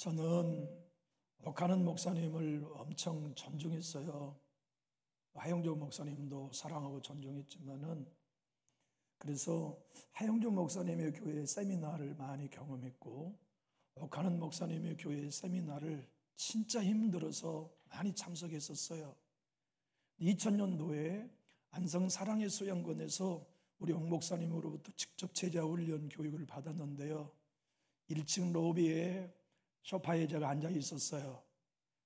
저는 옥하는 목사님을 엄청 존중했어요. 하영조 목사님도 사랑하고 존중했지만은, 그래서 하영조 목사님의 교회 세미나를 많이 경험했고, 옥하는 목사님의 교회 세미나를 진짜 힘들어서 많이 참석했었어요. 2000년도에 안성 사랑의 수양관에서 우리 옥 목사님으로부터 직접 제자 훈련 교육을 받았는데요. 1층 로비에 소파에 제가 앉아 있었어요.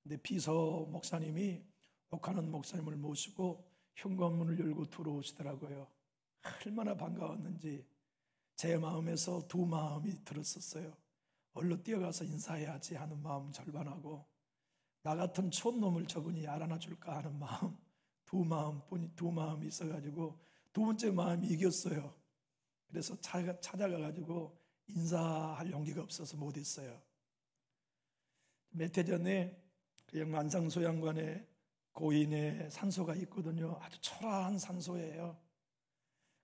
근데 비서 목사님이 옥하는 목사님을 모시고 현관문을 열고 들어오시더라고요. 얼마나 반가웠는지 제 마음에서 두 마음이 들었었어요. 얼른 뛰어가서 인사해야지 하는 마음 절반하고, 나 같은 촌놈을 저분이 알아나 줄까 하는 마음, 두 마음이 있어가지고 두 번째 마음이 이겼어요. 그래서 찾아가가지고 인사할 용기가 없어서 못했어요. 몇 해 전에 그냥 안상소양관에 고인의 산소가 있거든요. 아주 초라한 산소예요.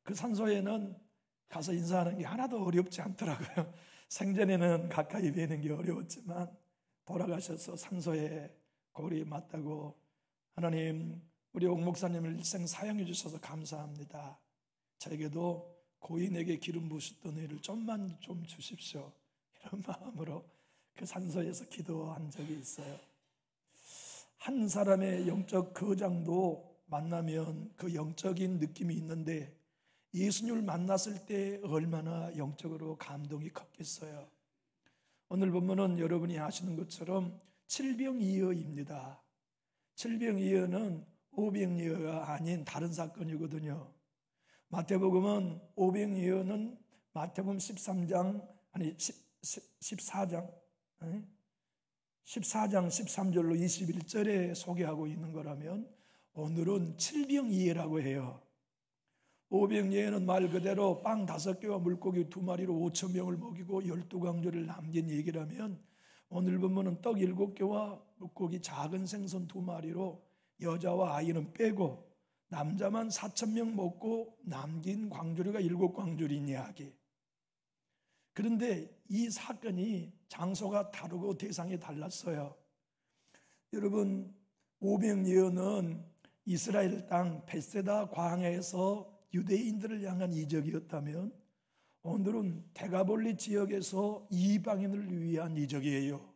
그 산소에는 가서 인사하는 게 하나도 어렵지 않더라고요. 생전에는 가까이 뵈는 게 어려웠지만 돌아가셔서 산소에 고리 맞다고, 하나님 우리 옥 목사님을 일생 사용해 주셔서 감사합니다. 저에게도 고인에게 기름 부으셨던 일을 좀만 좀 주십시오. 이런 마음으로 그 산소에서 기도한 적이 있어요. 한 사람의 영적 거장도 만나면 그 영적인 느낌이 있는데, 예수님을 만났을 때 얼마나 영적으로 감동이 컸겠어요. 오늘 본문은 여러분이 아시는 것처럼 칠병이어입니다. 칠병이어는 오병이어가 아닌 다른 사건이거든요. 마태복음은 오병이어는 마태복음 14장 13절로 21절에 소개하고 있는 거라면, 오늘은 칠병이해라고 해요. 오병이해는 말 그대로 빵 5개와 물고기 2마리로 5,000명을 먹이고 12광주를 남긴 얘기라면, 오늘 본문은 떡 7개와 물고기 작은 생선 2마리로 여자와 아이는 빼고 남자만 4,000명 먹고 남긴 광주리가 7광주리인 이야기. 그런데 이 사건이 장소가 다르고 대상이 달랐어요. 여러분, 오병이어는 이스라엘 땅 벳세다 광야에서 유대인들을 향한 이적이었다면, 오늘은 데가볼리 지역에서 이방인을 위한 이적이에요.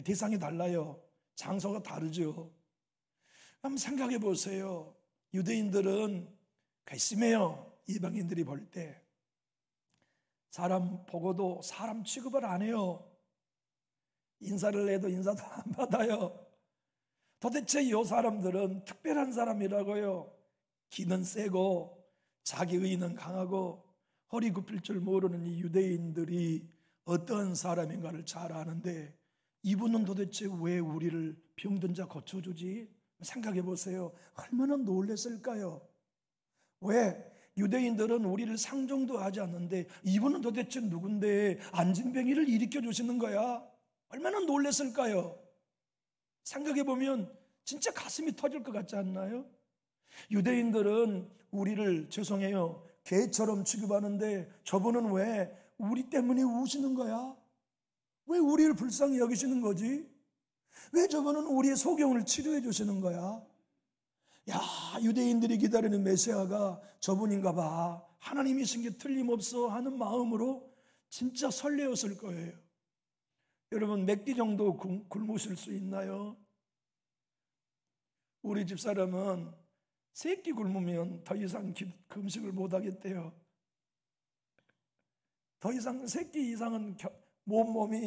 대상이 달라요. 장소가 다르죠. 한번 생각해 보세요. 유대인들은 괘씸해요. 이방인들이 볼 때 사람 보고도 사람 취급을 안 해요. 인사를 해도 인사도 안 받아요. 도대체 이 사람들은 특별한 사람이라고요. 기는 세고 자기 의는 강하고 허리 굽힐 줄 모르는 이 유대인들이 어떤 사람인가를 잘 아는데, 이분은 도대체 왜 우리를 병든 자 고쳐주지? 생각해 보세요. 얼마나 놀랐을까요? 왜? 유대인들은 우리를 상종도 하지 않는데 이분은 도대체 누군데 안진뱅이를 일으켜 주시는 거야? 얼마나 놀랐을까요? 생각해 보면 진짜 가슴이 터질 것 같지 않나요? 유대인들은 우리를, 죄송해요, 개처럼 취급하는데 저분은 왜 우리 때문에 우시는 거야? 왜 우리를 불쌍히 여기시는 거지? 왜 저분은 우리의 소경을 치료해 주시는 거야? 야, 유대인들이 기다리는 메시아가 저분인가 봐, 하나님이신 게 틀림없어 하는 마음으로 진짜 설레었을 거예요. 여러분, 몇 끼 정도 굶으실 수 있나요? 우리 집사람은 3끼 굶으면 더 이상 금식을 못 하겠대요. 더 이상 3끼 이상은 몸이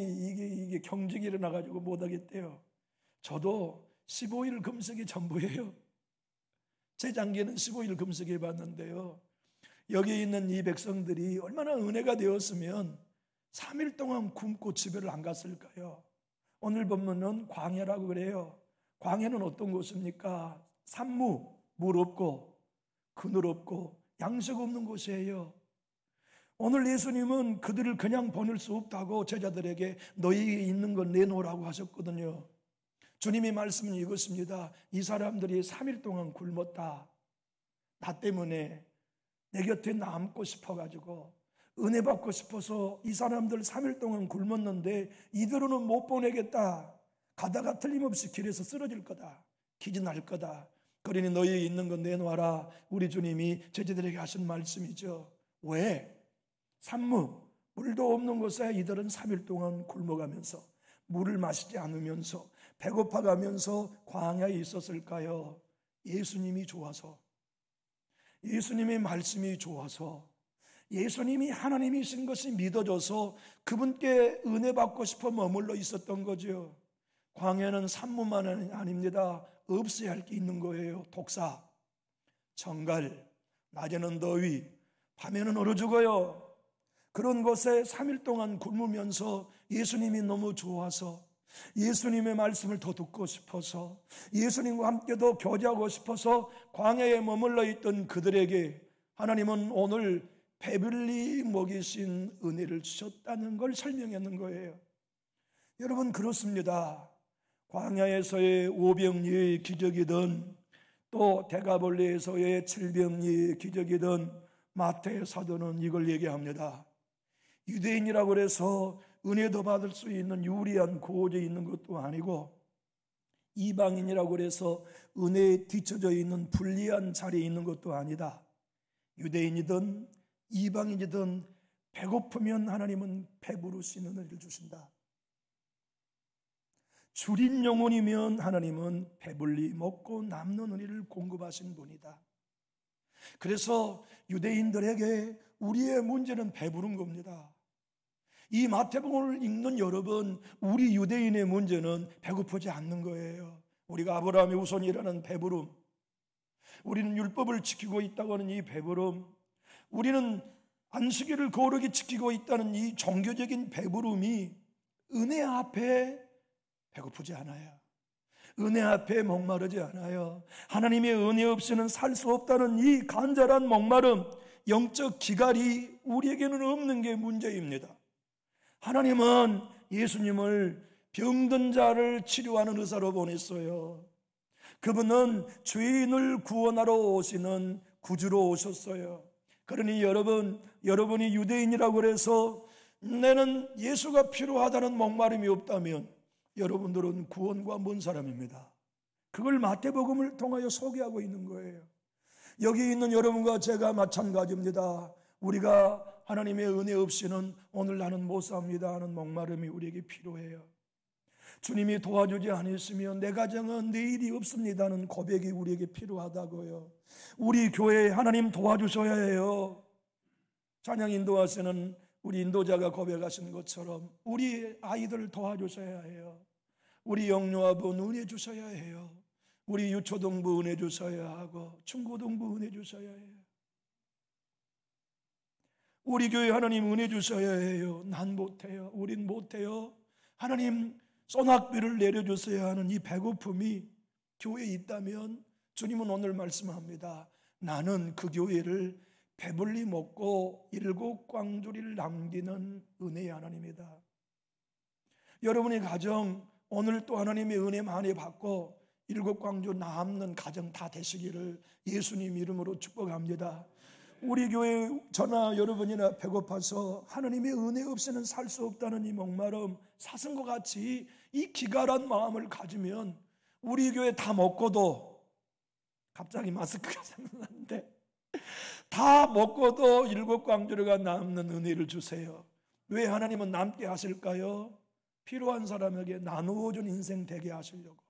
이게 경직이 일어나가지고 못 하겠대요. 저도 15일 금식이 전부예요. 재작년에는 15일 금식해 봤는데요. 여기 있는 이 백성들이 얼마나 은혜가 되었으면 3일 동안 굶고 집에를 안 갔을까요? 오늘 본문은 광야라고 그래요. 광야는 어떤 곳입니까? 산무, 물 없고 그늘 없고 양식 없는 곳이에요. 오늘 예수님은 그들을 그냥 보낼 수 없다고 제자들에게 너희에게 있는 걸 내놓으라고 하셨거든요. 주님의 말씀은 이것입니다. 이 사람들이 3일 동안 굶었다. 나 때문에 내 곁에 남고 싶어가지고 은혜 받고 싶어서 이 사람들 3일 동안 굶었는데 이대로는 못 보내겠다. 가다가 틀림없이 길에서 쓰러질 거다. 기진할 거다. 그러니 너희에 있는 건 내놓아라. 우리 주님이 제자들에게 하신 말씀이죠. 왜? 산무, 물도 없는 곳에 이들은 3일 동안 굶어가면서 물을 마시지 않으면서 배고파가면서 광야에 있었을까요? 예수님이 좋아서, 예수님의 말씀이 좋아서, 예수님이 하나님이신 것이 믿어져서 그분께 은혜 받고 싶어 머물러 있었던 거죠. 광야는 산무만은 아닙니다. 없어야 할 게 있는 거예요. 독사, 정갈, 낮에는 더위, 밤에는 얼어 죽어요. 그런 곳에 3일 동안 굶으면서 예수님이 너무 좋아서, 예수님의 말씀을 더 듣고 싶어서, 예수님과 함께 더 교제하고 싶어서 광야에 머물러 있던 그들에게 하나님은 오늘 배불리 먹이신 은혜를 주셨다는 걸 설명하는 거예요. 여러분, 그렇습니다. 광야에서의 오병이의 기적이든 또 대가볼리에서의 칠병이의 기적이든 마태 사도는 이걸 얘기합니다. 유대인이라고 해서 은혜도 받을 수 있는 유리한 고지에 있는 것도 아니고, 이방인이라고 해서 은혜에 뒤처져 있는 불리한 자리에 있는 것도 아니다. 유대인이든 이방인이든 배고프면 하나님은 배부르신 은혜를 주신다. 줄인 영혼이면 하나님은 배불리 먹고 남는 은혜를 공급하신 분이다. 그래서 유대인들에게 우리의 문제는 배부른 겁니다. 이 마태복음을 읽는 여러분, 우리 유대인의 문제는 배고프지 않는 거예요. 우리가 아브라함의 후손이라는 배부름, 우리는 율법을 지키고 있다고 하는 이 배부름, 우리는 안식일을 거룩히 지키고 있다는 이 종교적인 배부름이 은혜 앞에 배고프지 않아요. 은혜 앞에 목마르지 않아요. 하나님의 은혜 없이는 살 수 없다는 이 간절한 목마름, 영적 기갈이 우리에게는 없는 게 문제입니다. 하나님은 예수님을 병든 자를 치료하는 의사로 보냈어요. 그분은 죄인을 구원하러 오시는 구주로 오셨어요. 그러니 여러분이 유대인이라고 해서 나는 예수가 필요하다는 목마름이 없다면 여러분들은 구원과 먼 사람입니다. 그걸 마태복음을 통하여 소개하고 있는 거예요. 여기 있는 여러분과 제가 마찬가지입니다. 우리가 하나님의 은혜 없이는 오늘 나는 못 삽니다 하는 목마름이 우리에게 필요해요. 주님이 도와주지 않으시면 내 가정은 내일이 없습니다는 고백이 우리에게 필요하다고요. 우리 교회에 하나님 도와주셔야 해요. 찬양 인도하시는 우리 인도자가 고백하신 것처럼 우리 아이들을 도와주셔야 해요. 우리 영유아분 은혜 주셔야 해요. 우리 유초등부 은혜 주셔야 하고 중고등부 은혜 주셔야 해요. 우리 교회 하나님 은혜 주셔야 해요. 난 못해요. 우린 못해요. 하나님 소낙비를 내려주셔야 하는 이 배고픔이 교회에 있다면 주님은 오늘 말씀합니다. 나는 그 교회를 배불리 먹고 7 광주리를 남기는 은혜의 하나님이다. 여러분의 가정 오늘 또 하나님의 은혜 많이 받고 7 광주 남는 가정 다 되시기를 예수님 이름으로 축복합니다. 우리 교회 저나 여러분이나 배고파서 하나님의 은혜 없이는 살 수 없다는 이 목마름, 사슴과 같이 이 기갈한 마음을 가지면 우리 교회 다 먹고도, 갑자기 마스크가 생각났는데, 다 먹고도 7 광주리가 남는 은혜를 주세요. 왜 하나님은 남게 하실까요? 필요한 사람에게 나누어준 인생 되게 하시려고.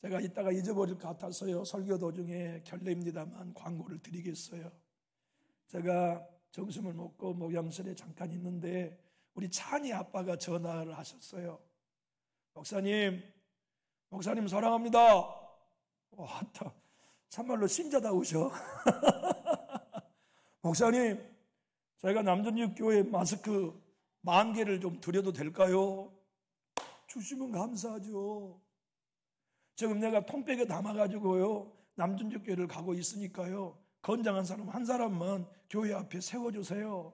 제가 이따가 잊어버릴 것 같아서요, 설교 도중에 결례입니다만 광고를 드리겠어요. 제가 점심을 먹고 목양실에 잠깐 있는데 우리 찬이 아빠가 전화를 하셨어요. 목사님 사랑합니다. 왔다. 참말로 신자다우셔. 목사님, 저희가 남전육교회 마스크 10,000개를 좀 드려도 될까요? 주시면 감사하죠. 지금 내가 통백에 담아가지고요, 남전육교회를 가고 있으니까요, 건장한 사람 한 사람만 교회 앞에 세워주세요.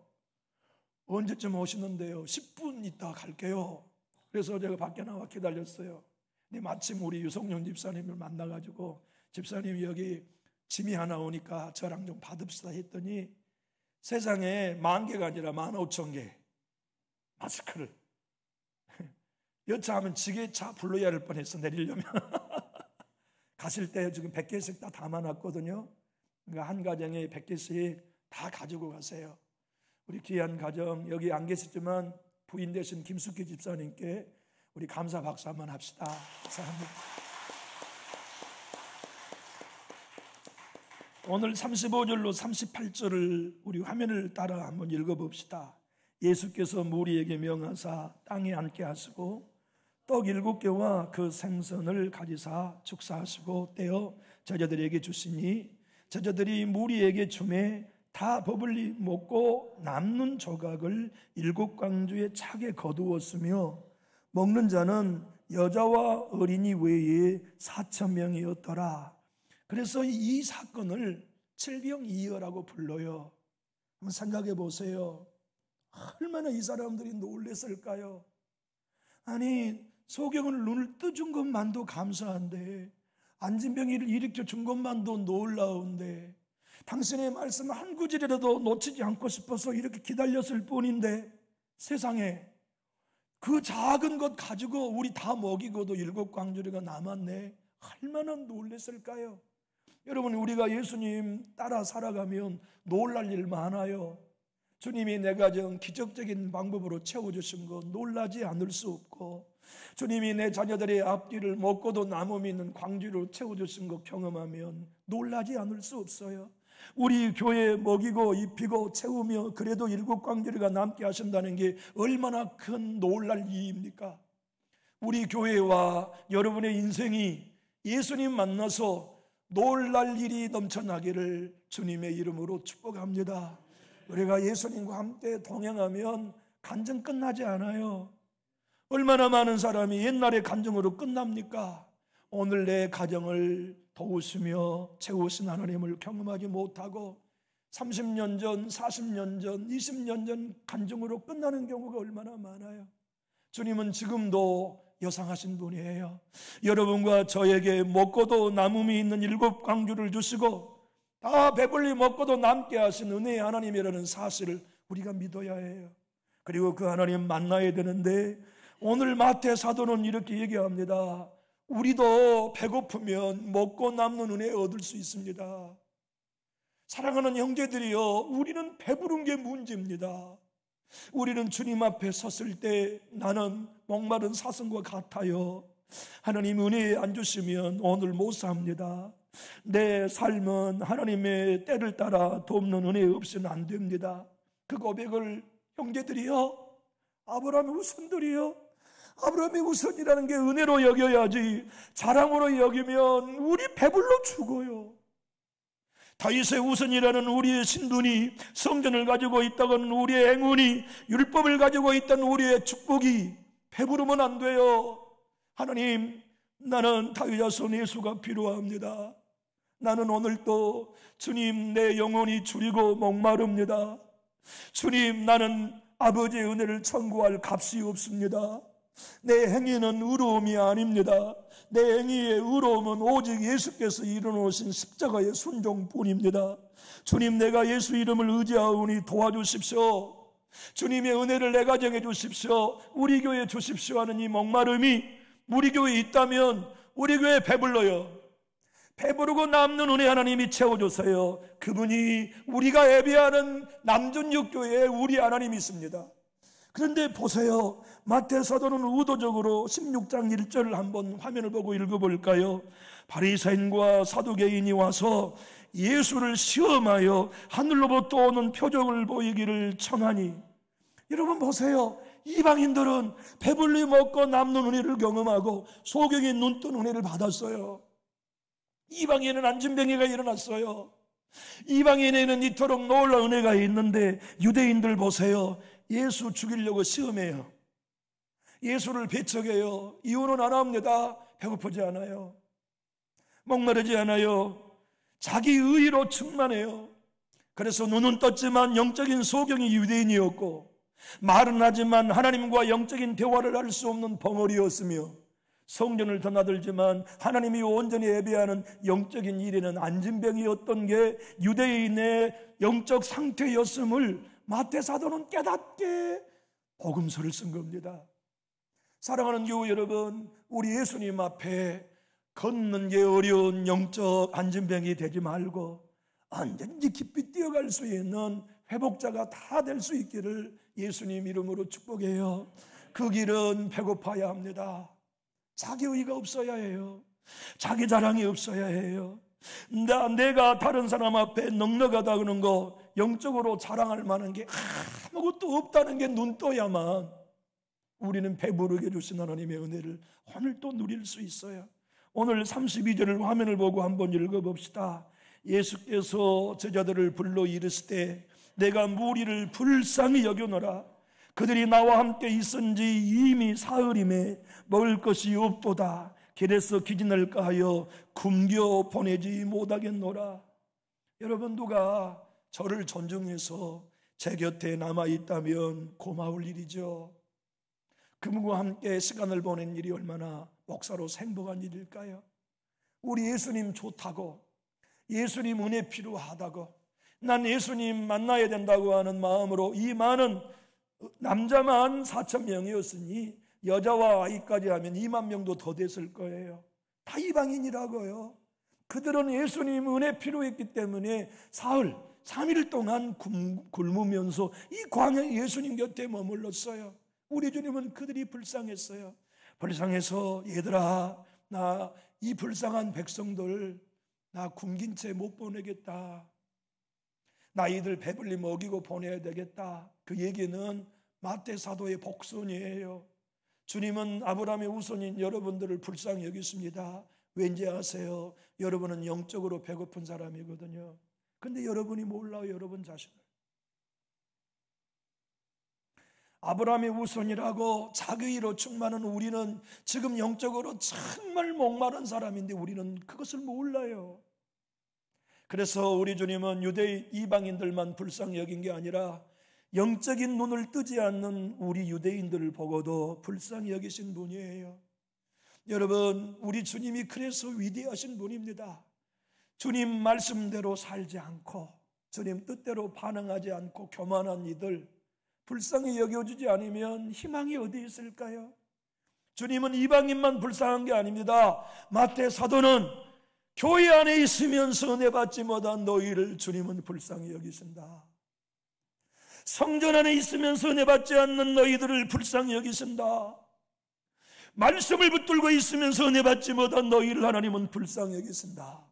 언제쯤 오시는데요? 10분 있다 갈게요. 그래서 제가 밖에 나와 기다렸어요. 근데 마침 우리 유성룡 집사님을 만나가지고, 집사님이 여기 짐이 하나 오니까 저랑 좀 받읍시다 했더니 세상에 10,000개가 아니라 15,000개 마스크를 여차하면 지게차 불러야 할 뻔했어. 내리려면 가실 때 지금 100개씩 다 담아놨거든요. 그러니까 한 가정에 100개씩 다 가지고 가세요. 우리 귀한 가정 여기 안 계시지만 부인 되신 김숙희 집사님께 우리 감사 박수 한번 합시다. 감사합니다. 오늘 35절로 38절을 우리 화면을 따라 한번 읽어봅시다. 예수께서 무리에게 명하사 땅에 앉게 하시고 떡 7개와 그 생선을 가지사 축사하시고 떼어 제자들에게 주시니 제자들이 무리에게 주매 다 배불리 먹고 남는 조각을 7광주에 차게 거두었으며 먹는 자는 여자와 어린이 외에 4,000명이었더라. 그래서 이 사건을 칠병이어라고 불러요. 한번 생각해 보세요. 얼마나 이 사람들이 놀랬을까요? 아니 소경을 눈을 떠준 것만도 감사한데 안진병이를 일으켜 준 것만도 놀라운데 당신의 말씀 한 구절이라도 놓치지 않고 싶어서 이렇게 기다렸을 뿐인데 세상에 그 작은 것 가지고 우리 다 먹이고도 7광주리가 남았네. 얼마나 놀랬을까요? 여러분 우리가 예수님 따라 살아가면 놀랄 일 많아요. 주님이 내 가정 기적적인 방법으로 채워주신 거 놀라지 않을 수 없고 주님이 내 자녀들의 앞뒤를 먹고도 남음이 있는 광주로 채워주신 거 경험하면 놀라지 않을 수 없어요. 우리 교회 먹이고 입히고 채우며 그래도 7광주리가 남게 하신다는 게 얼마나 큰 놀랄 일입니까? 우리 교회와 여러분의 인생이 예수님 만나서 놀랄 일이 넘쳐나기를 주님의 이름으로 축복합니다. 우리가 예수님과 함께 동행하면 간증 끝나지 않아요. 얼마나 많은 사람이 옛날의 간증으로 끝납니까? 오늘 내 가정을 도우시며 채우신 하나님을 경험하지 못하고 30년 전, 40년 전, 20년 전 간증으로 끝나는 경우가 얼마나 많아요. 주님은 지금도 여상하신 분이에요. 여러분과 저에게 먹고도 남음이 있는 7광주를 주시고 다 배불리 먹고도 남게 하신 은혜의 하나님이라는 사실을 우리가 믿어야 해요. 그리고 그 하나님 만나야 되는데 오늘 마태 사도는 이렇게 얘기합니다. 우리도 배고프면 먹고 남는 은혜 얻을 수 있습니다. 사랑하는 형제들이여, 우리는 배부른 게 문제입니다. 우리는 주님 앞에 섰을 때 나는 목마른 사슴과 같아요. 하나님 은혜 안 주시면 오늘 못 삽니다. 내 삶은 하나님의 때를 따라 돕는 은혜 없이는 안 됩니다. 그 고백을 형제들이요, 아브라함의 후손들이요, 아브라함의 후손이라는 게 은혜로 여겨야지 자랑으로 여기면 우리 배불러 죽어요. 다윗의 후손이라는 우리의 신분이, 성전을 가지고 있다건 우리의 행운이, 율법을 가지고 있던 우리의 축복이 배부르면 안 돼요. 하나님, 나는 다윗 자손 예수가 필요합니다. 나는 오늘도 주님 내 영혼이 주리고 목마릅니다. 주님, 나는 아버지의 은혜를 청구할 값이 없습니다. 내 행위는 의로움이 아닙니다. 내 행위의 의로움은 오직 예수께서 이루어놓으신 십자가의 순종뿐입니다. 주님, 내가 예수 이름을 의지하오니 도와주십시오. 주님의 은혜를 내 가정에 주십시오. 우리 교회에 주십시오 하는 이 목마름이 우리 교회에 있다면 우리 교회 배불러요. 배부르고 남는 은혜 하나님이 채워주세요. 그분이 우리가 예배하는 남준육교회에 우리 하나님이 있습니다. 그런데 보세요, 마태 사도는 의도적으로 16장 1절을 한번 화면을 보고 읽어볼까요? 바리새인과 사두개인이 와서 예수를 시험하여 하늘로부터 오는 표적을 보이기를 청하니. 여러분 보세요, 이방인들은 배불리 먹고 남는 은혜를 경험하고 소경이 눈뜬 은혜를 받았어요. 이방인은 안진병이가 일어났어요. 이방인에는 이토록 놀라운 은혜가 있는데 유대인들 보세요, 예수 죽이려고 시험해요. 예수를 배척해요. 이유는 안 합니다. 배고프지 않아요. 목마르지 않아요. 자기 의의로 충만해요. 그래서 눈은 떴지만 영적인 소경이 유대인이었고, 말은 하지만 하나님과 영적인 대화를 할 수 없는 벙어리였으며, 성전을 드나들지만 하나님이 온전히 예배하는 영적인 일에는 안진병이었던 게 유대인의 영적 상태였음을 마태 사도는 깨닫게 복음서를 쓴 겁니다. 사랑하는 교우 여러분, 우리 예수님 앞에 걷는 게 어려운 영적 안진병이 되지 말고 언제든지 깊이 뛰어갈 수 있는 회복자가 다 될 수 있기를 예수님 이름으로 축복해요. 그 길은 배고파야 합니다. 자기 의가 없어야 해요. 자기 자랑이 없어야 해요. 내가 다른 사람 앞에 넉넉하다 그러는 거, 영적으로 자랑할 만한 게 아무것도 없다는 게 눈 떠야만 우리는 배부르게 주신 하나님의 은혜를 오늘 또 누릴 수 있어요. 오늘 32절을 화면을 보고 한번 읽어봅시다. 예수께서 제자들을 불러 이르시되 내가 무리를 불쌍히 여겨노라. 그들이 나와 함께 있은지 이미 사흘임에 먹을 것이 없도다. 길에서 기진할까 하여 굶겨 보내지 못하겠노라. 여러분, 누가 저를 존중해서 제 곁에 남아있다면 고마울 일이죠. 그분과 함께 시간을 보낸 일이 얼마나 목사로서 행복한 일일까요? 우리 예수님 좋다고, 예수님 은혜 필요하다고, 난 예수님 만나야 된다고 하는 마음으로 이 많은 남자만 4,000명이었으니 여자와 아이까지 하면 2만 명도 더 됐을 거예요. 다 이방인이라고요. 그들은 예수님 은혜 필요했기 때문에 사흘 3일 동안 굶으면서 이 광야에 예수님 곁에 머물렀어요. 우리 주님은 그들이 불쌍했어요. 불쌍해서 얘들아, 나 이 불쌍한 백성들 나 굶긴 채 못 보내겠다. 나 이들 배불리 먹이고 보내야 되겠다. 그 얘기는 마태 사도의 복선이에요. 주님은 아브라함의 후손인 여러분들을 불쌍히 여기십니다. 왠지 아세요? 여러분은 영적으로 배고픈 사람이거든요. 근데 여러분이 몰라요, 여러분 자신을. 아브라함의 후손이라고 자기로 충만한 우리는 지금 영적으로 정말 목마른 사람인데 우리는 그것을 몰라요. 그래서 우리 주님은 유대 이방인들만 불쌍히 여긴 게 아니라 영적인 눈을 뜨지 않는 우리 유대인들을 보고도 불쌍히 여기신 분이에요. 여러분, 우리 주님이 그래서 위대하신 분입니다. 주님 말씀대로 살지 않고 주님 뜻대로 반응하지 않고 교만한 이들 불쌍히 여겨주지 않으면 희망이 어디 있을까요? 주님은 이방인만 불쌍한 게 아닙니다. 마태 사도는 교회 안에 있으면서 은혜 받지 못한 너희를 주님은 불쌍히 여기신다. 성전 안에 있으면서 은혜 받지 않는 너희들을 불쌍히 여기신다. 말씀을 붙들고 있으면서 은혜 받지 못한 너희를 하나님은 불쌍히 여기신다.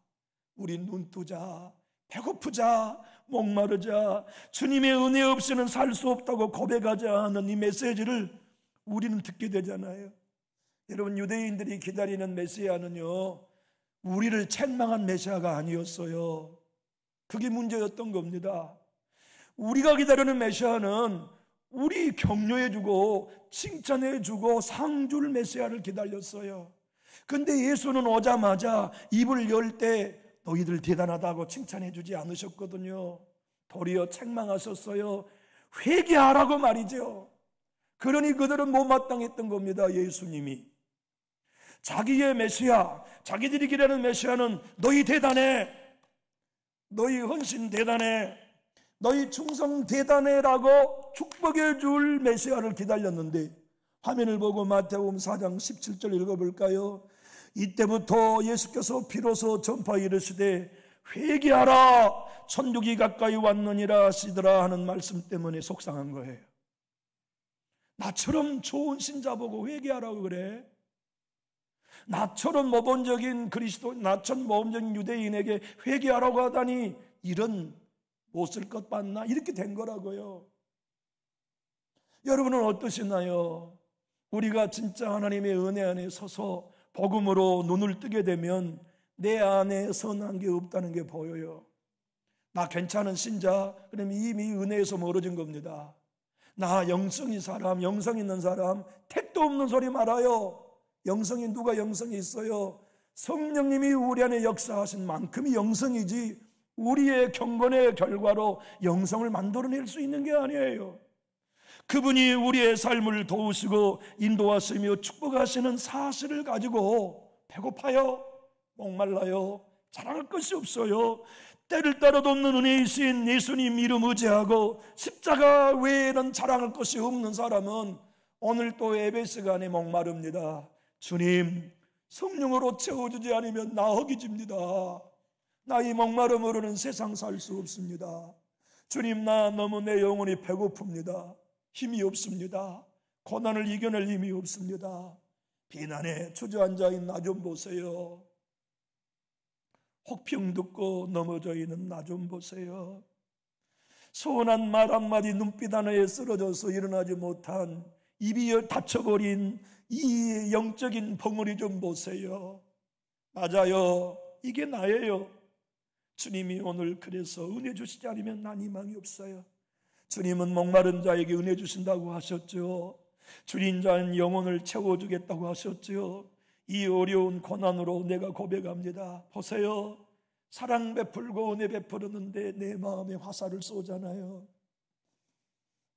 우리 눈뜨자, 배고프자, 목마르자, 주님의 은혜 없이는 살 수 없다고 고백하자 하는 이 메시지를 우리는 듣게 되잖아요. 여러분, 유대인들이 기다리는 메시아는요, 우리를 책망한 메시아가 아니었어요. 그게 문제였던 겁니다. 우리가 기다리는 메시아는 우리 격려해주고 칭찬해주고 상줄 메시아를 기다렸어요. 근데 예수는 오자마자 입을 열 때 너희들 대단하다고 칭찬해주지 않으셨거든요. 도리어 책망하셨어요. 회개하라고 말이죠. 그러니 그들은 못마땅했던 겁니다. 예수님이 자기의 메시아, 자기들이 기다리는 메시아는 너희 대단해, 너희 헌신 대단해, 너희 충성 대단해라고 축복해 줄 메시아를 기다렸는데, 화면을 보고 마태복음 4장 17절 읽어볼까요? 이때부터 예수께서 비로소 전파 이르시되 회개하라, 천국이 가까이 왔느니라 하시더라 하는 말씀 때문에 속상한 거예요. 나처럼 좋은 신자 보고 회개하라고 그래? 나처럼 모범적인 그리스도, 나처럼 모범적인 유대인에게 회개하라고 하다니 이런 못쓸 것 봤나? 이렇게 된 거라고요. 여러분은 어떠시나요? 우리가 진짜 하나님의 은혜 안에 서서 복음으로 눈을 뜨게 되면 내 안에 선한 게 없다는 게 보여요. 나 괜찮은 신자, 그러면 이미 은혜에서 멀어진 겁니다. 나 영성이 사람, 영성 있는 사람, 택도 없는 소리 말아요. 영성이, 누가 영성이 있어요? 성령님이 우리 안에 역사하신 만큼이 영성이지 우리의 경건의 결과로 영성을 만들어낼 수 있는 게 아니에요. 그분이 우리의 삶을 도우시고 인도하시며 축복하시는 사실을 가지고 배고파요, 목말라요, 자랑할 것이 없어요. 때를 따라 돕는 은혜이신 예수님 이름 의지하고 십자가 외에는 자랑할 것이 없는 사람은 오늘 또 예배 시간에 목마릅니다. 주님, 성령으로 채워주지 않으면 나 허기집니다. 나 이 목마름으로는 세상 살 수 없습니다. 주님, 나 너무 내 영혼이 배고픕니다. 힘이 없습니다. 고난을 이겨낼 힘이 없습니다. 비난에 주저앉아있는 나 좀 보세요. 혹평 듣고 넘어져 있는 나 좀 보세요. 소원한 말 한마디, 눈빛 하나에 쓰러져서 일어나지 못한 입이 닫혀버린 이 영적인 벙어리 좀 보세요. 맞아요, 이게 나예요. 주님이 오늘 그래서 은혜 주시지 않으면 난 희망이 없어요. 주님은 목마른 자에게 은혜 주신다고 하셨죠. 줄인 자는 영혼을 채워주겠다고 하셨죠. 이 어려운 고난으로 내가 고백합니다. 보세요, 사랑 베풀고 은혜 베풀었는데 내 마음에 화살을 쏘잖아요.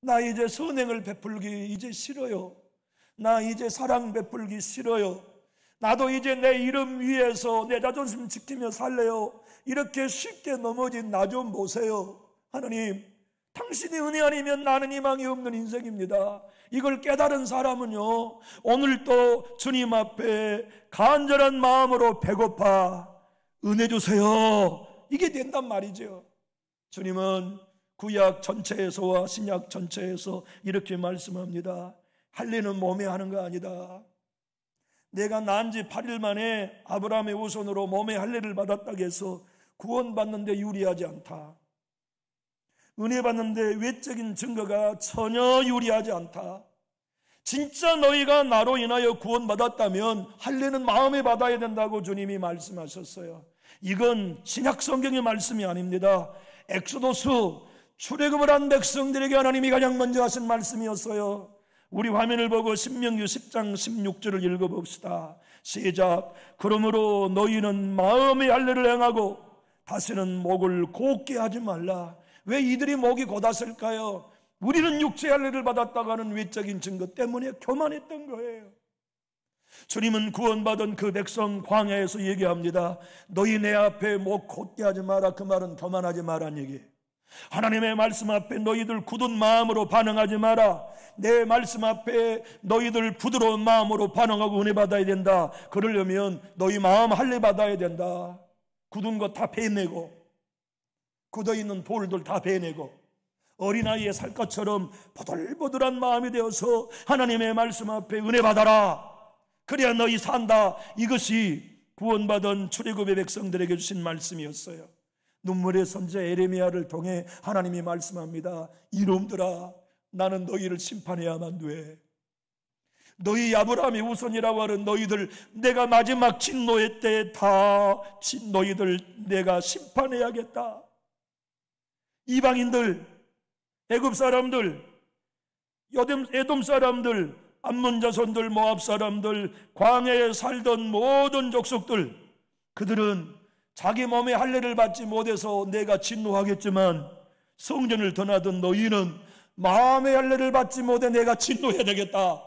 나 이제 선행을 베풀기 이제 싫어요. 나 이제 사랑 베풀기 싫어요. 나도 이제 내 이름 위해서 내 자존심 지키며 살래요. 이렇게 쉽게 넘어진 나 좀 보세요. 하나님, 당신이 은혜 아니면 나는 희망이 없는 인생입니다. 이걸 깨달은 사람은요, 오늘도 주님 앞에 간절한 마음으로 배고파 은혜 주세요, 이게 된단 말이죠. 주님은 구약 전체에서와 신약 전체에서 이렇게 말씀합니다. 할례는 몸에 하는 거 아니다. 내가 난 지 8일 만에 아브라함의 후손으로 몸에 할례를 받았다고 해서 구원받는데 유리하지 않다. 은혜 받는데 외적인 증거가 전혀 유리하지 않다. 진짜 너희가 나로 인하여 구원받았다면 할례는 마음에 받아야 된다고 주님이 말씀하셨어요. 이건 신약 성경의 말씀이 아닙니다. 엑소도스, 출애굽을 한 백성들에게 하나님이 가장 먼저 하신 말씀이었어요. 우리 화면을 보고 신명기 10장 16절을 읽어봅시다. 시작. 그러므로 너희는 마음의 할례를 행하고 다시는 목을 곧게 하지 말라. 왜 이들이 목이 곧았을까요? 우리는 육체의 할례를 받았다고 하는 외적인 증거 때문에 교만했던 거예요. 주님은 구원받은 그 백성 광야에서 얘기합니다. 너희 내 앞에 목 곧게 하지 마라. 그 말은 교만하지 마라는 얘기예요. 하나님의 말씀 앞에 너희들 굳은 마음으로 반응하지 마라. 내 말씀 앞에 너희들 부드러운 마음으로 반응하고 은혜 받아야 된다. 그러려면 너희 마음 할례 받아야 된다. 굳은 거 다 베내고, 굳어있는 돌들 다 베내고, 어린아이의 살 것처럼 보들보들한 마음이 되어서 하나님의 말씀 앞에 은혜 받아라. 그래야 너희 산다. 이것이 구원받은 출애굽의 백성들에게 주신 말씀이었어요. 눈물의 선지자 에레미야를 통해 하나님이 말씀합니다. 이놈들아, 나는 너희를 심판해야만 돼. 너희 아브라함의 후손이라고 하는 너희들, 내가 마지막 진노의 때 다 너희들 내가 심판해야겠다. 이방인들, 애굽 사람들, 에돔 사람들, 암몬 자손들, 모압 사람들, 광야에 살던 모든 족속들, 그들은 자기 몸에 할례를 받지 못해서 내가 진노하겠지만 성전을 떠나던 너희는 마음의 할례를 받지 못해 내가 진노해야 되겠다.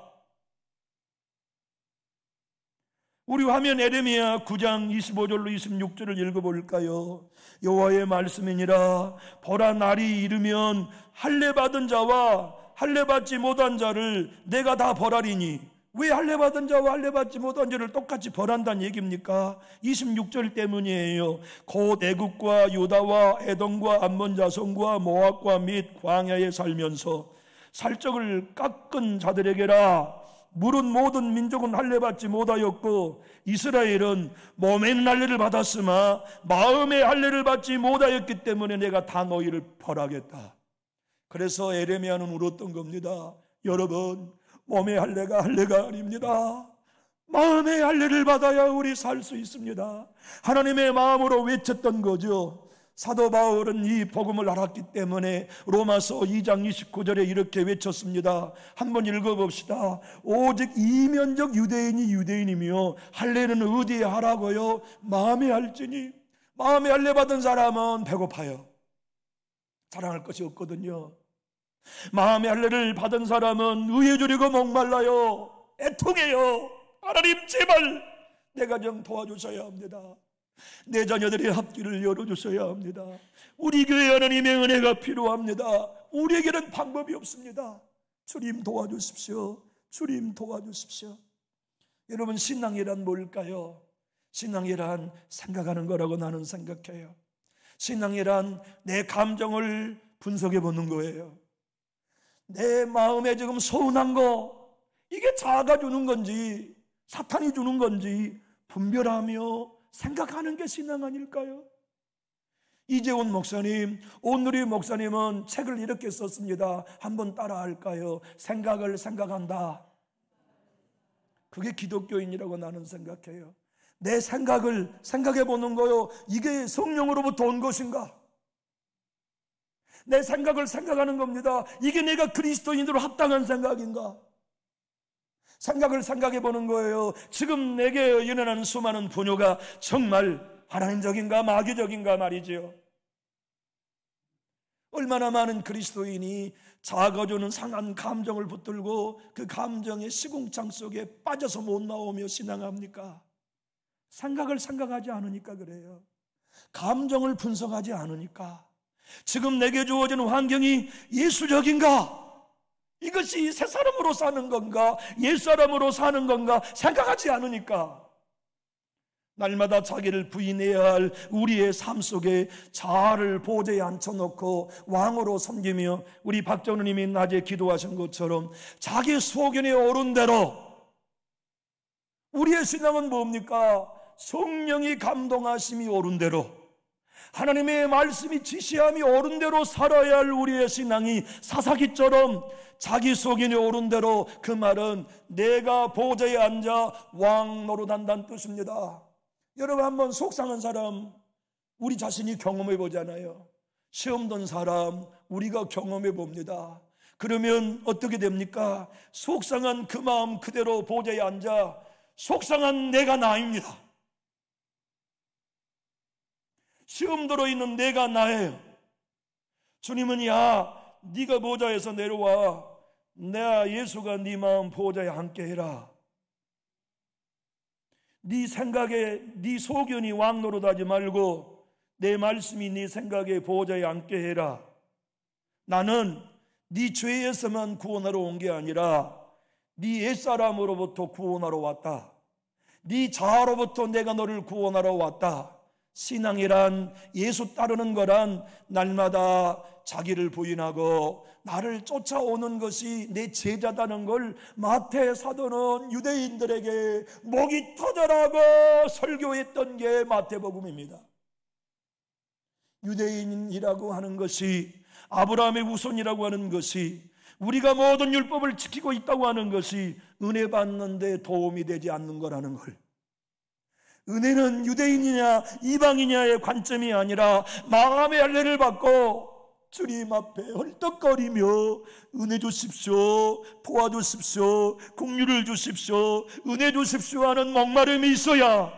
우리 화면 에레미야 9장 25절로 26절을 읽어볼까요? 여호와의 말씀이니라. 보라, 날이 이르면 할례 받은 자와 할례 받지 못한 자를 내가 다 벌하리니. 왜 할례 받은 자와 할례 받지 못한 자를 똑같이 벌한다는 얘기입니까? 26절 때문이에요. 곧 애굽과 유다와 에돔과 암몬 자손과 모압과 및 광야에 살면서 살적을 깎은 자들에게라. 물은 모든 민족은 할례 받지 못하였고 이스라엘은 몸의 할례를 받았으나 마음의 할례를 받지 못하였기 때문에 내가 다 너희를 벌하겠다. 그래서 에레미야는 울었던 겁니다. 여러분, 몸의 할례가 할례가 아닙니다. 마음의 할례를 받아야 우리 살 수 있습니다. 하나님의 마음으로 외쳤던 거죠. 사도 바울은 이 복음을 알았기 때문에 로마서 2장 29절에 이렇게 외쳤습니다. 한번 읽어봅시다. 오직 이면적 유대인이 유대인이며 할례는 어디에 하라고요? 마음에 할지니. 마음에 할례 받은 사람은 배고파요. 자랑할 것이 없거든요. 마음의 할례를 받은 사람은 의에 주리고 목말라요, 애통해요. 하나님 제발 내 가정 도와주셔야 합니다. 내 자녀들의 앞길을 열어주셔야 합니다. 우리 교회 하나님의 은혜가 필요합니다. 우리에게는 방법이 없습니다. 주님 도와주십시오. 주님 도와주십시오. 여러분, 신앙이란 뭘까요? 신앙이란 생각하는 거라고 나는 생각해요. 신앙이란 내 감정을 분석해 보는 거예요. 내 마음에 지금 서운한 거, 이게 자아가 주는 건지 사탄이 주는 건지 분별하며 생각하는 게 신앙 아닐까요? 이재훈 목사님, 온누리 목사님은 책을 이렇게 썼습니다. 한번 따라 할까요? 생각을 생각한다. 그게 기독교인이라고 나는 생각해요. 내 생각을 생각해 보는 거요. 이게 성령으로부터 온 것인가? 내 생각을 생각하는 겁니다. 이게 내가 그리스도인으로 합당한 생각인가? 생각을 생각해 보는 거예요. 지금 내게 연연하는 수많은 분뇨가 정말 하나님적인가 마귀적인가 말이지요. 얼마나 많은 그리스도인이 작아주는 상한 감정을 붙들고 그 감정의 시궁창 속에 빠져서 못 나오며 신앙합니까? 생각을 생각하지 않으니까 그래요. 감정을 분석하지 않으니까. 지금 내게 주어지는 환경이 예수적인가? 이것이 새 사람으로 사는 건가? 옛 사람으로 사는 건가? 생각하지 않으니까. 날마다 자기를 부인해야 할 우리의 삶 속에 자아를 보좌에 앉혀놓고 왕으로 섬기며 우리 박정우님이 낮에 기도하신 것처럼 자기 소견에 오른 대로. 우리의 신앙은 뭡니까? 성령이 감동하심이 옳은 대로, 하나님의 말씀이 지시함이 옳은 대로 살아야 할 우리의 신앙이 사사기처럼 자기 소견이 옳은 대로, 그 말은 내가 보좌에 앉아 왕 노릇한다는 뜻입니다. 여러분, 한번 속상한 사람 우리 자신이 경험해 보잖아요. 시험 든 사람 우리가 경험해 봅니다. 그러면 어떻게 됩니까? 속상한 그 마음 그대로 보좌에 앉아 속상한 내가 나입니다. 시험 들어있는 내가 나예요. 주님은 야, 네가 보좌에서 내려와. 내가 예수가 네 마음 보좌에 앉게 해라. 네 생각에 네 소견이 왕노릇하지 말고 내 말씀이 네 생각에 보좌에 앉게 해라. 나는 네 죄에서만 구원하러 온 게 아니라 네 옛사람으로부터 구원하러 왔다. 네 자아로부터 내가 너를 구원하러 왔다. 신앙이란, 예수 따르는 거란 날마다 자기를 부인하고 나를 쫓아오는 것이 내 제자다는 걸 마태 사도는 유대인들에게 목이 터져라고 설교했던 게 마태복음입니다. 유대인이라고 하는 것이, 아브라함의 후손이라고 하는 것이, 우리가 모든 율법을 지키고 있다고 하는 것이 은혜 받는데 도움이 되지 않는 거라는 걸. 은혜는 유대인이냐 이방이냐의 관점이 아니라 마음의 할례를 받고 주님 앞에 헐떡거리며 은혜 주십시오, 도와주십시오, 긍휼을 주십시오, 은혜 주십시오 하는 목마름이 있어야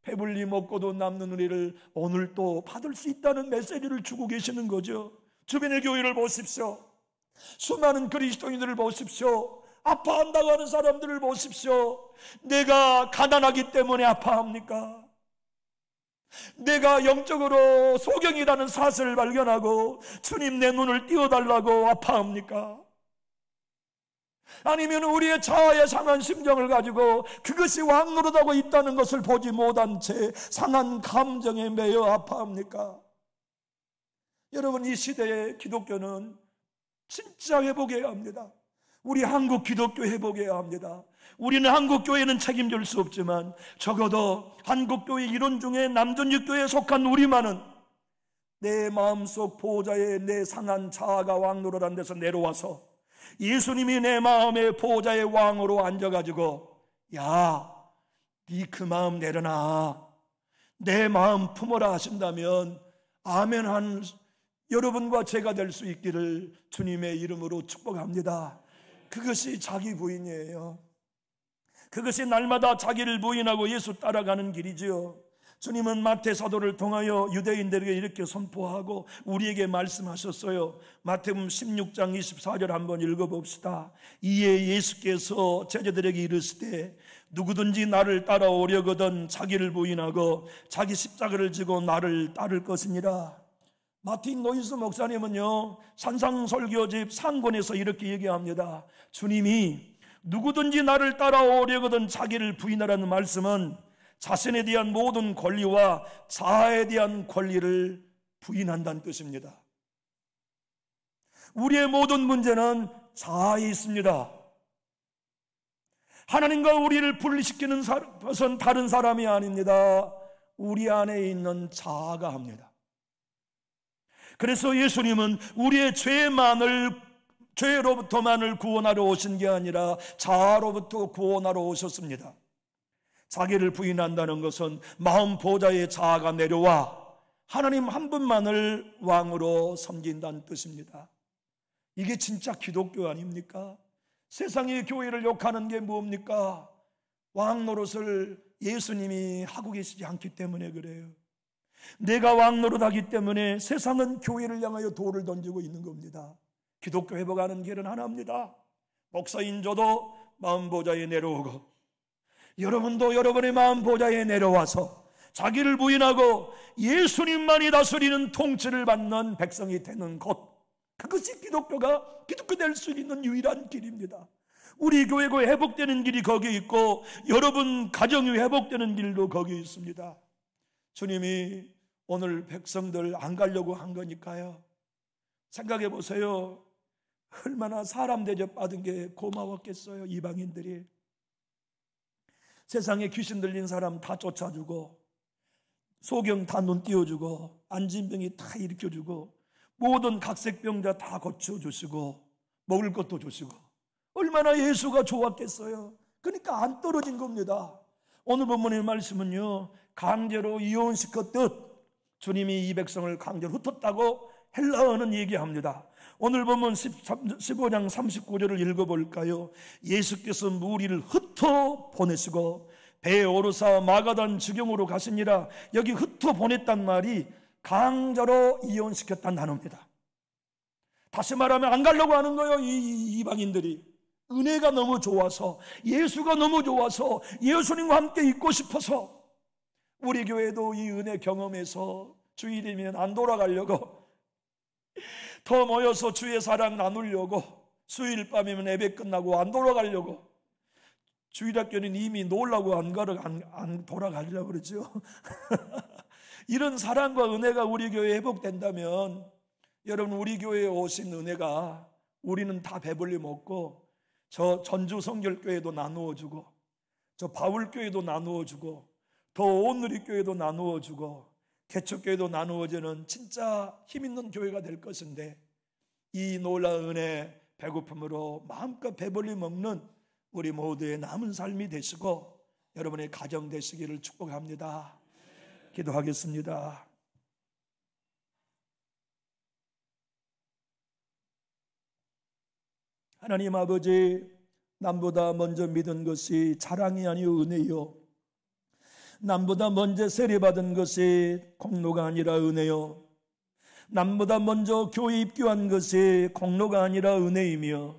배불리 먹고도 남는 은혜를 오늘 또 받을 수 있다는 메시지를 주고 계시는 거죠. 주변의 교회를 보십시오. 수많은 그리스도인들을 보십시오. 아파한다고 하는 사람들을 보십시오. 내가 가난하기 때문에 아파합니까? 내가 영적으로 소경이라는 사실을 발견하고 주님 내 눈을 띄워달라고 아파합니까? 아니면 우리의 자아의 상한 심정을 가지고 그것이 왕노릇하고 있다는 것을 보지 못한 채 상한 감정에 매여 아파합니까? 여러분, 이 시대의 기독교는 진짜 회복해야 합니다. 우리 한국 기독교 회복해야 합니다. 우리는 한국교회는 책임질 수 없지만 적어도 한국교회 이론 중에 남존육교회에 속한 우리만은 내 마음속 보좌에 내 상한 자아가 왕노릇한 데서 내려와서 예수님이 내 마음의 보좌의 왕으로 앉아가지고 야, 네 그 마음 내려놔, 내 마음 품어라 하신다면 아멘 한 여러분과 제가 될 수 있기를 주님의 이름으로 축복합니다. 그것이 자기 부인이에요. 그것이 날마다 자기를 부인하고 예수 따라가는 길이지요. 주님은 마태 사도를 통하여 유대인들에게 이렇게 선포하고 우리에게 말씀하셨어요. 마태복음 16장 24절 한번 읽어봅시다. 이에 예수께서 제자들에게 이르시되 누구든지 나를 따라오려거든 자기를 부인하고 자기 십자가를 지고 나를 따를 것이니라. 마틴 노이스 목사님은요, 산상설교집 상권에서 이렇게 얘기합니다. 주님이 누구든지 나를 따라오려거든 자기를 부인하라는 말씀은 자신에 대한 모든 권리와 자아에 대한 권리를 부인한다는 뜻입니다. 우리의 모든 문제는 자아에 있습니다. 하나님과 우리를 분리시키는 것은 다른 사람이 아닙니다. 우리 안에 있는 자아가 합니다. 그래서 예수님은 우리의 죄로부터만을 구원하러 오신 게 아니라 자아로부터 구원하러 오셨습니다. 자기를 부인한다는 것은 마음 보좌의 자아가 내려와 하나님 한 분만을 왕으로 섬긴다는 뜻입니다. 이게 진짜 기독교 아닙니까? 세상의 교회를 욕하는 게 뭡니까? 왕 노릇을 예수님이 하고 계시지 않기 때문에 그래요. 내가 왕 노릇하기 때문에 세상은 교회를 향하여 돌을 던지고 있는 겁니다. 기독교 회복하는 길은 하나입니다. 목사인 저도 마음 보좌에 내려오고 여러분도 여러분의 마음 보좌에 내려와서 자기를 부인하고 예수님만이 다스리는 통치를 받는 백성이 되는 것, 그것이 기독교가 기독교 될 수 있는 유일한 길입니다. 우리 교회가 회복되는 길이 거기에 있고 여러분 가정이 회복되는 길도 거기에 있습니다. 주님이 오늘 백성들 안 가려고 한 거니까요. 생각해 보세요. 얼마나 사람 대접 받은 게 고마웠겠어요. 이방인들이 세상에 귀신 들린 사람 다 쫓아주고 소경 다 눈 띄워주고 안진병이 다 일으켜주고 모든 각색병자 다 고쳐주시고 먹을 것도 주시고 얼마나 예수가 좋았겠어요. 그러니까 안 떨어진 겁니다. 오늘 본문의 말씀은요, 강제로 이혼시켰듯 주님이 이 백성을 강제로 흩었다고 헬라어는 얘기합니다. 오늘 보면 15장 39절을 읽어볼까요? 예수께서 무리를 흩어 보내시고 배에 오르사 마가단 지경으로 가시니라. 여기 흩어 보냈단 말이 강제로 이혼시켰다는 단어입니다. 다시 말하면 안 가려고 하는 거예요. 이 이방인들이 은혜가 너무 좋아서, 예수가 너무 좋아서, 예수님과 함께 있고 싶어서. 우리 교회도 이 은혜 경험해서 주일이면 안 돌아가려고 더 모여서 주의 사랑 나누려고, 수요일 밤이면 예배 끝나고 안 돌아가려고, 주일학교는 이미 놀라고 안 돌아가려고 그러죠. 이런 사랑과 은혜가 우리 교회에 회복된다면 여러분, 우리 교회에 오신 은혜가 우리는 다 배불리 먹고 저 전주 성결교회도 나누어주고 저 바울교회도 나누어주고 더 온누리교회도 나누어주고 개척교회도 나누어지는 진짜 힘있는 교회가 될 것인데, 이 놀라운 은혜 배고픔으로 마음껏 배불리 먹는 우리 모두의 남은 삶이 되시고 여러분의 가정 되시기를 축복합니다. 기도하겠습니다. 하나님 아버지, 남보다 먼저 믿은 것이 자랑이 아니요 은혜요, 남보다 먼저 세례받은 것이 공로가 아니라 은혜요, 남보다 먼저 교회 입교한 것이 공로가 아니라 은혜이며,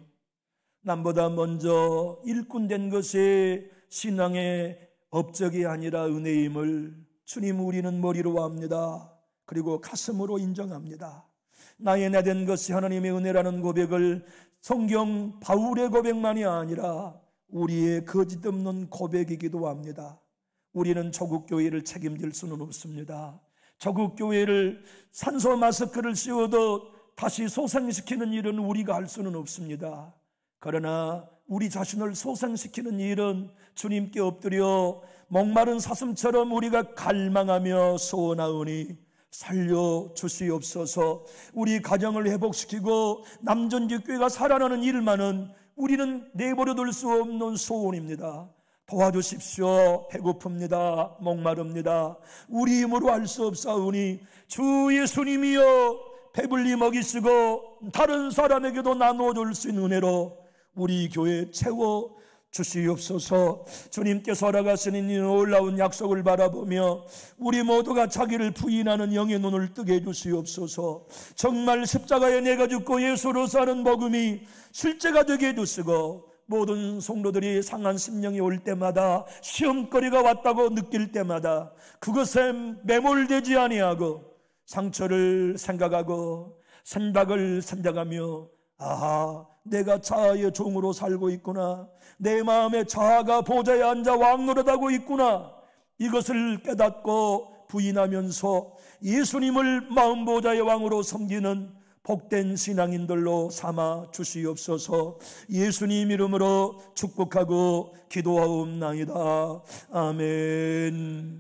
남보다 먼저 일꾼 된 것이 신앙의 업적이 아니라 은혜임을 주님, 우리는 머리로 압니다. 그리고 가슴으로 인정합니다. 나의 나된 것이 하나님의 은혜라는 고백을 성경 바울의 고백만이 아니라 우리의 거짓없는 고백이기도 합니다. 우리는 조국교회를 책임질 수는 없습니다. 조국교회를 산소 마스크를 씌워도 다시 소생시키는 일은 우리가 할 수는 없습니다. 그러나 우리 자신을 소생시키는 일은 주님께 엎드려 목마른 사슴처럼 우리가 갈망하며 소원하오니 살려주시옵소서. 우리 가정을 회복시키고 남전지교회가 살아나는 일만은 우리는 내버려둘 수 없는 소원입니다. 도와주십시오. 배고픕니다. 목마릅니다. 우리 힘으로 할 수 없사오니 주 예수님이여 배불리 먹이시고 다른 사람에게도 나누어 줄 수 있는 은혜로 우리 교회 채워 주시옵소서. 주님께서 허락하시는 이 놀라운 약속을 바라보며 우리 모두가 자기를 부인하는 영의 눈을 뜨게 해주시옵소서. 정말 십자가에 내가 죽고 예수로 사는 복음이 실제가 되게 해주시고, 모든 성도들이 상한 심령이 올 때마다, 시험거리가 왔다고 느낄 때마다 그것에 매몰되지 아니하고 상처를 생각하고 생각을 생각하며, 아하, 내가 자아의 종으로 살고 있구나, 내 마음에 자아가 보좌에 앉아 왕노릇하고 있구나, 이것을 깨닫고 부인하면서 예수님을 마음 보좌의 왕으로 섬기는 복된 신앙인들로 삼아 주시옵소서. 예수님 이름으로 축복하고 기도하옵나이다. 아멘.